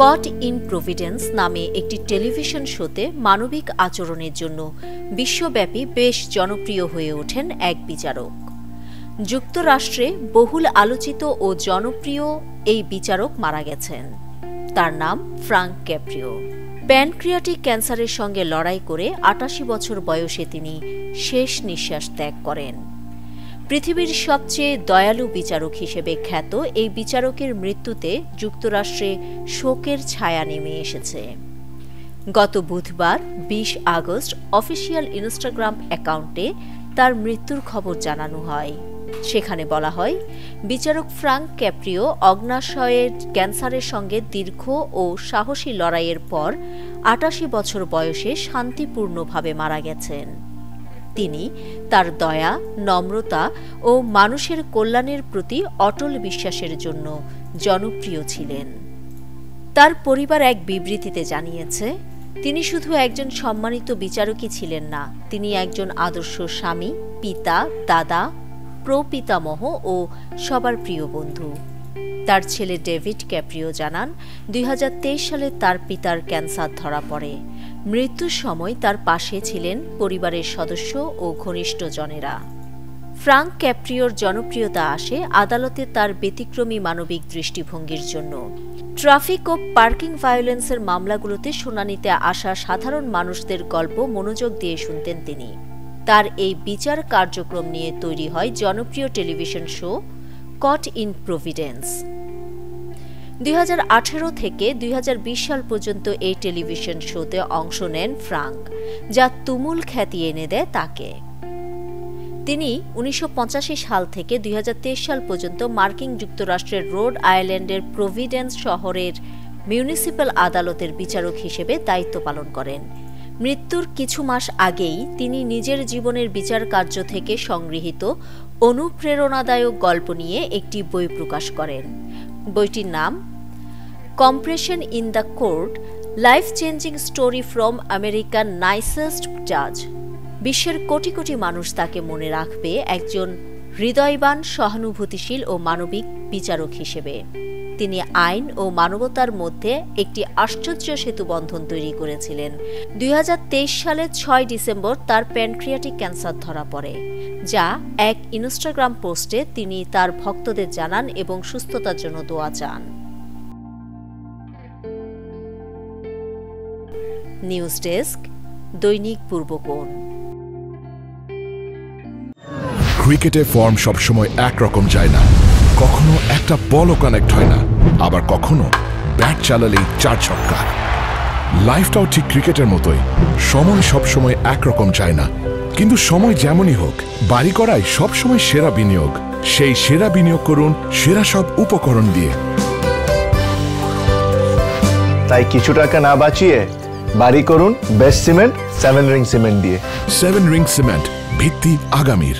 Caught in Providence নামে একটি television শোতে মানবিক আচরণের জন্য বিশ্বব্যাপী বেশ জনপ্রিয় হয়ে ওঠেন এক বিচারক। যুক্তরাষ্ট্রে বহুল আলোচিত ও জনপ্রিয় এই বিচারক মারা গেছেন। তার নাম ফ্রাঙ্ক ক্যাপ্রিও। প্যানক্রিয়াটিক ক্যান্সারের সঙ্গে লড়াই করে ৮৮ বছর বয়সে তিনি শেষ নিঃশ্বাস ত্যাগ করেন। পৃথিবীর সবচেয়ে দয়ালু বিচারক হিসেবে খ্যাত এই বিচারকের মৃত্যুতে যুক্তরাষ্ট্রে শোকের ছায়া নেমে এসেছে। গত বুধবার ২০ আগস্ট অফিসিয়াল ইনস্টাগ্রাম অ্যাকাউন্টে তার মৃত্যুর খবর জানানো হয়। সেখানে বলা হয়, বিচারক ফ্রাঙ্ক ক্যাপ্রিও অগ্ন্যাশয়ের ক্যান্সারের সঙ্গে দীর্ঘ ও সাহসী লড়াইয়ের পর ৮৮ বছর বয়সে শান্তিপূর্ণভাবে মারা গেছেন। তিনি তার দয়া, নম্রতা ও মানুষের কল্যাণের প্রতি অটল বিশ্বাসের জন্য জনপ্রিয় ছিলেন। তার পরিবার এক বিবৃতিতে জানিয়েছে, তিনি শুধু একজন সম্মানিত বিচারকই ছিলেন না, তিনি একজন আদর্শ স্বামী, পিতা, দাদা, প্রপিতামহ ও সবার প্রিয় বন্ধু। তার ছেলে ডেভিড ক্যাপ্রিও জানান, ২০২৩ সালে তার পিতার ক্যান্সার ধরা পড়ে। মৃত্যুর সময় তার পাশে ছিলেন পরিবারের সদস্য ও ঘনিষ্ঠজনেরা। ফ্রাঙ্ক ক্যাপ্রিওর জনপ্রিয়তা আসে আদালতে তার ব্যতিক্রমী মানবিক দৃষ্টিভঙ্গির জন্য। ট্রাফিক ও পার্কিং ভায়োলেন্সের মামলাগুলোতে শুনানিতে আসা সাধারণ মানুষদের গল্প মনোযোগ দিয়ে শুনতেন তিনি। তার এই বিচার কার্যক্রম নিয়ে তৈরি হয় জনপ্রিয় television show caught in Providence. ২০১৮ থেকে ২০২০ সাল পর্যন্ত এই টেলিভিশন শোতে অংশ নেন ফ্রাঙ্ক, যা তুমুল খ্যাতি এনে দেয় তাকে। তিনি ১৯৮৫ সাল থেকে ২০২৩ সাল পর্যন্ত মার্কিন যুক্তরাষ্ট্রের রোড আইল্যান্ডের প্রভিডেন্স শহরের মিউনিসিপ্যাল আদালতের বিচারক হিসেবে দায়িত্ব পালন করেন। মৃত্যুর কিছু মাস আগেই তিনি নিজের জীবনের বিচার কার্য থেকে সংগৃহীত অনুপ্রেরণাদায়ক গল্প নিয়ে একটি বই প্রকাশ করেন। বইটির নাম compression in the court, life changing story from American nicest জাজ। বিশ্বের কোটি কোটি মানুষ তাকে মনে রাখবে একজন হৃদয়বান, সহানুভূতিশীল ও মানবিক বিচারক হিসেবে। তিনি আইন ও মানবতার মধ্যে একটি আশ্চর্য সেতুবন্ধন তৈরি করেছিলেন। ২০২৩ সালের ৬ ডিসেম্বর তার প্যানক্রিয়াটিক ক্যান্সার ধরা পড়ে, যা এক ইনস্টাগ্রাম পোস্টে তিনি তার ভক্তদের জানান এবং সুস্থতার জন্য দোয়া চান। নিউজ ডেস্ক, দৈনিক পূর্বকোণ। ক্রিকেটে ফর্ম সবসময় একরকম যায় না। কখনো একটা বলও কানেক্ট হয় না, আবার কখনো ব্যাট চালালেই ৪ ছক্কা। লাইফটাও ঠিক ক্রিকেটের মতোই, সময় সবসময় একরকম যায় না। কিন্তু সময় যেমনই হোক, বাড়ি করাই সবসময় সেরা বিনিয়োগ। সেই সেরা বিনিয়োগ করুন সেরা সব উপকরণ দিয়ে। তাই কিছু টাকা না বাঁচিয়ে বাড়ি করুন বেস্ট সিমেন্ট 7 রিং সিমেন্ট দিয়ে। 7 রিং সিমেন্ট, ভিত্তি আগামীর।